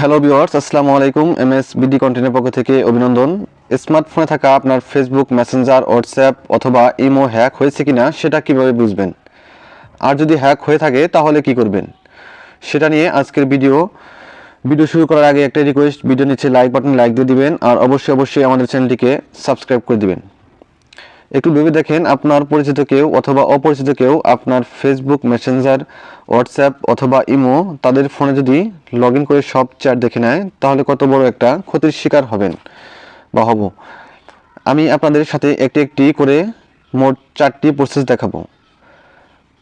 Hello viewers, আসসালামু আলাইকুম। MS BD কন্টেন্টের পক্ষ থেকে অভিনন্দন। স্মার্টফোনে থাকা আপনার ফেসবুক, মেসেঞ্জার, হোয়াটসঅ্যাপ অথবা ইমো হ্যাক হয়েছে কিনা সেটা কিভাবে বুঝবেন, আর যদি হ্যাক হয়ে থাকে তাহলে কি করবেন, সেটা নিয়ে আজকের ভিডিও শুরু করার আগে একটা রিকোয়েস্ট, ভিডিও নিচে লাইক বাটন লাইক দিয়ে দিবেন আর অবশ্যই আমাদের চ্যানেলটিকে সাবস্ক্রাইব করে দিবেন। একটু ভেবে দেখেন, আপনার পরিচিত কেউ অথবা অপরিচিত কেউ আপনার ফেসবুক, মেসেঞ্জার, হোয়াটসঅ্যাপ অথবা ইমো তাদের ফোনে যদি লগ ইন করে সব চ্যাট দেখে নেয় তাহলে কত বড় একটা ক্ষতির শিকার হবেন বা হব। আমি আপনাদের সাথে একটি একটি করে মোট 4টি প্রসেস দেখাবো।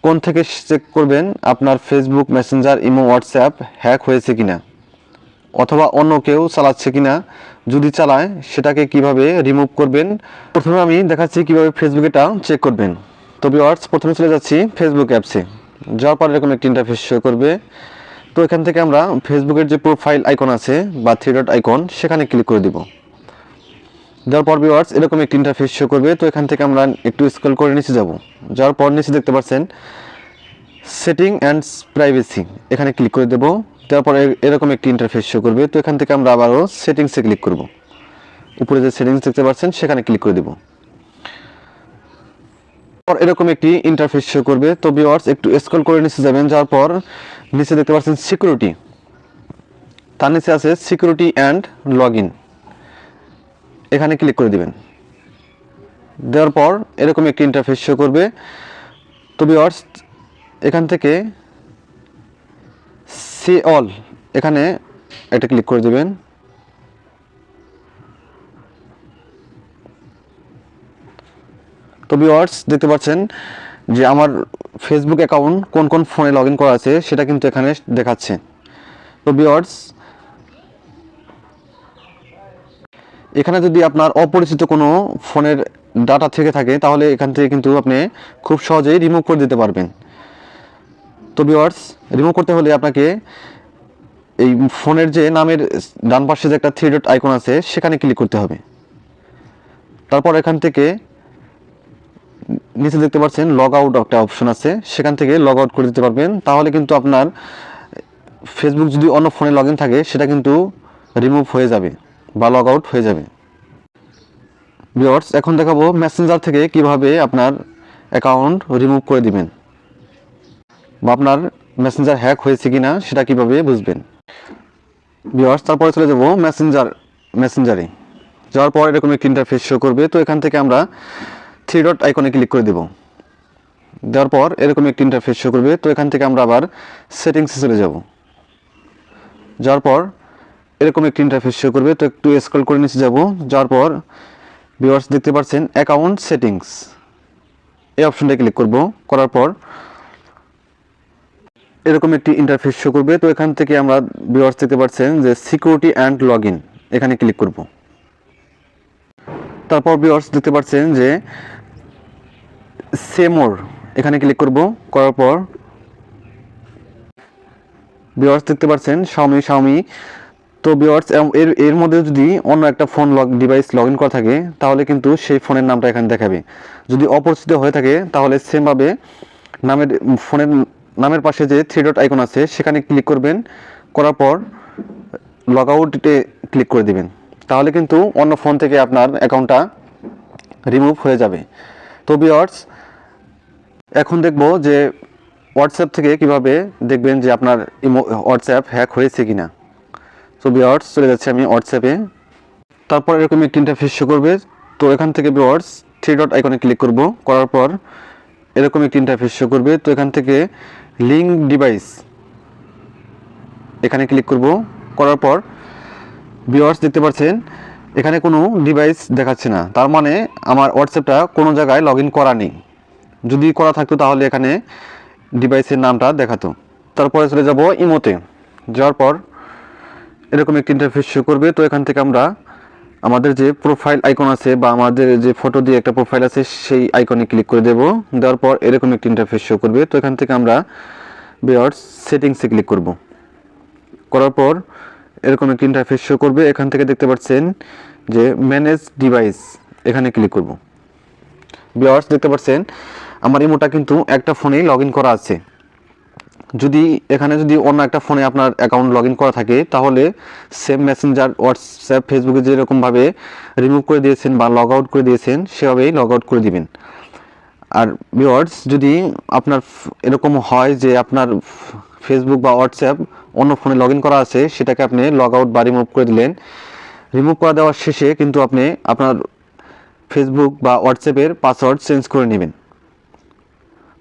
কোন থেকে চেক করবেন আপনার Facebook, Messenger, imo, WhatsApp hack হয়েছে কিনা অথবা অন্য কেউ চালাচ্ছে কিনা, যদি চালায় সেটাকে কিভাবে রিমুভ করবেন। প্রথমে আমি দেখাচ্ছি কিভাবে ফেসবুক এটা চেক করবেন। তো ভিউয়ার্স, প্রথমে চলে যাচ্ছি ফেসবুক অ্যাপসে। যাওয়ার পর এরকম একটি ইন্টারফেস শো করবে। তো এখান থেকে আমরা ফেসবুকের যে প্রোফাইল আইকন আছে বা 3 ডট আইকন, সেখানে ক্লিক করে দিব। যাওয়ার পর ভিউয়ার্স এরকম একটি ইন্টারফেস শো করবে। তো এখান থেকে আমরা একটু স্ক্রল করে নিচে যাব। যাওয়ার পর নিচে দেখতে পাচ্ছেন সেটিং অ্যান্ড প্রাইভেসি, এখানে ক্লিক করে দেব। তারপর এরকম একটি ইন্টারফেস শো করবে। তো এখান থেকে আমরা আবারও সেটিংসে ক্লিক করব। উপরে যে সেটিংস দেখতে পাচ্ছেন সেখানে ক্লিক করে দেব। এরকম একটি ইন্টারফেস শো করবে। তো ভিউয়ার্স একটু স্ক্রল করে নিচে যাবেন। যাওয়ার পর নিচে দেখতে পাচ্ছেন সিকিউরিটি, তার নিচে আছে সিকিউরিটি অ্যান্ড লগ ইন, এখানে ক্লিক করে দিবেন। দেওয়ার পর এরকম একটি ইন্টারফেস শো করবে। তো ভিউয়ার্স এখান থেকে সি অল, এখানে এটা ক্লিক করে দেবেন। তো ভিউয়ার্স দেখতে পাচ্ছেন যে আমার ফেসবুক অ্যাকাউন্ট কোন কোন ফোনে লগ ইন করা আছে সেটা কিন্তু এখানে দেখাচ্ছে। তো ভিউয়ার্স এখানে যদি আপনার অপরিচিত কোনো ফোনের ডাটা থেকে থাকে তাহলে এখান থেকে কিন্তু আপনি খুব সহজেই রিমুভ করে দিতে পারবেন। তো ভিউয়ার্স রিমুভ করতে হলে আপনাকে এই ফোনের যে নামের ডান পাশে যে একটা 3 ডট আইকন আছে সেখানে ক্লিক করতে হবে। তারপর এখান থেকে নিচে দেখতে পাচ্ছেন লগ আউট একটা অপশন আছে, সেখান থেকে লগ আউট করে দিতে পারবেন। তাহলে কিন্তু আপনার ফেসবুক যদি অন্য ফোনে লগ ইন থাকে সেটা কিন্তু রিমুভ হয়ে যাবে বা লগ আউট হয়ে যাবে। ভিউয়ার্স এখন দেখাবো মেসেঞ্জার থেকে কিভাবে আপনার অ্যাকাউন্ট রিমুভ করে দিবেন বা আপনার মেসেঞ্জার হ্যাক হয়েছে কিনা সেটা কিভাবে বুঝবেন। ভিউয়ার্স তারপরে চলে যাব মেসেঞ্জারে। যাওয়ার পর এরকম একটি ইন্টারফেস শো করবে। তো এখান থেকে আমরা 3 ডট আইকনে ক্লিক করে দেব। দেওয়ার পর এরকম একটি ইন্টারফেস শো করবে। তো এখান থেকে আমরা আবার সেটিংসে চলে যাব। যাওয়ার পর এরকম একটি ইন্টারফেস শো করবে। তো একটু স্ক্রল করে নিচে যাব। যাওয়ার পর ভিউয়ার্স দেখতে পাচ্ছেন অ্যাকাউন্ট সেটিংস, এই অপশনটা ক্লিক করব। করার পর এরকম একটি ইন্টারফেস শো করবে। তো এখান থেকে আমরা ভিউয়ার্স দেখতে পাচ্ছেন যে সিকিউরিটি অ্যান্ড লগ ইন, এখানে ক্লিক করব। তারপর ভিউয়ার্স দেখতে পাচ্ছেন যে সে মোর, এখানে ক্লিক করব। করার পর ভিউয়ার্স দেখতে পাচ্ছেন শাওমি। তো ভিউয়ার্স এর মধ্যে যদি অন্য একটা ফোন ডিভাইস লগ ইন করা থাকে তাহলে কিন্তু সেই ফোনের নামটা এখানে দেখাবে। যদি অপরিচিত হয়ে থাকে তাহলে সেমভাবে ফোনের নামের পাশে যে 3 ডট আইকন আছে সেখানে ক্লিক করবেন। করার পর লগ আউটে ক্লিক করে দিবেন। তাহলে কিন্তু অন্য ফোন থেকে আপনার অ্যাকাউন্টটা রিমুভ হয়ে যাবে। তো ভিউয়ার্স এখন দেখব যে হোয়াটসঅ্যাপ থেকে কিভাবে দেখবেন যে আপনার হোয়াটসঅ্যাপ হ্যাক হয়েছে কিনা। তো ভিউয়ার্স চলে যাচ্ছে আমি হোয়াটসঅ্যাপে। তারপর এরকম একটি ইন্টারফেস শো করবে। তো এখান থেকে ভিউয়ার্স 3 ডট আইকনে ক্লিক করব। করার পর এরকম একটি ইন্টারফেস শো করবে। তো এখান থেকে লিঙ্ক ডিভাইস, এখানে ক্লিক করব। করার পর ভিউয়ার্স দেখতে পাচ্ছেন এখানে কোনো ডিভাইস দেখাচ্ছে না, তার মানে আমার হোয়াটসঅ্যাপটা কোনো জায়গায় লগ ইন করা নেই। যদি করা থাকতো তাহলে এখানে ডিভাইসের নামটা দেখাতো। তারপরে চলে যাব ইমোতে। যাওয়ার পর এরকম একটি ইন্টারফেস শো করবে। তো এখান থেকে আমরা আমাদের যে প্রোফাইল আইকন আছে বা আমাদের যে ফটো দিয়ে একটা প্রোফাইল আছে সেই আইকনে ক্লিক করে দেব। দেওয়ার পর এরকম একটি ইন্টারফেস শো করবে। তো এখান থেকে আমরা ভিউয়ার্স সেটিংসে ক্লিক করব। করার পর এরকম একটি ইন্টারফেস শো করবে। এখান থেকে দেখতে পাচ্ছেন যে ম্যানেজ ডিভাইস, এখানে ক্লিক করব। ভিউয়ার্স দেখতে পাচ্ছেন আমার ইমোটা কিন্তু একটা ফোনেই লগ ইন করা আছে। যদি এখানে যদি অন্য একটা ফোনে আপনার অ্যাকাউন্ট লগ ইন করা থাকে, তাহলে সেম মেসেঞ্জার, হোয়াটসঅ্যাপ, ফেসবুকে যেরকমভাবে রিমুভ করে দিয়েছেন বা লগ আউট করে দিয়েছেন সেভাবেই লগ আউট করে দিবেন। আর ভিউয়ার্স, যদি আপনার এরকম হয় যে আপনার ফেসবুক বা হোয়াটসঅ্যাপ অন্য ফোনে লগ ইন করা আছে, সেটাকে আপনি লগ আউট বা রিমুভ করে দিলেন, রিমুভ করে দেওয়ার শেষে কিন্তু আপনি আপনার ফেসবুক বা হোয়াটসঅ্যাপের পাসওয়ার্ড চেঞ্জ করে নেবেন,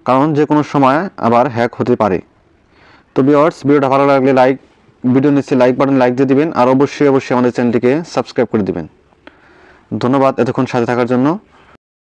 কারণ যে কোনো সময় আবার হ্যাক হতে পারে। তো ভিউয়ার্স, ভিডিওটা ভালো লাগলে ভিডিও নিচে লাইক বাটন লাইক দিয়ে দিবেন, আর অবশ্যই আমাদের চ্যানেলটিকে সাবস্ক্রাইব করে দিবেন। ধন্যবাদ এতক্ষণ সাথে থাকার জন্য।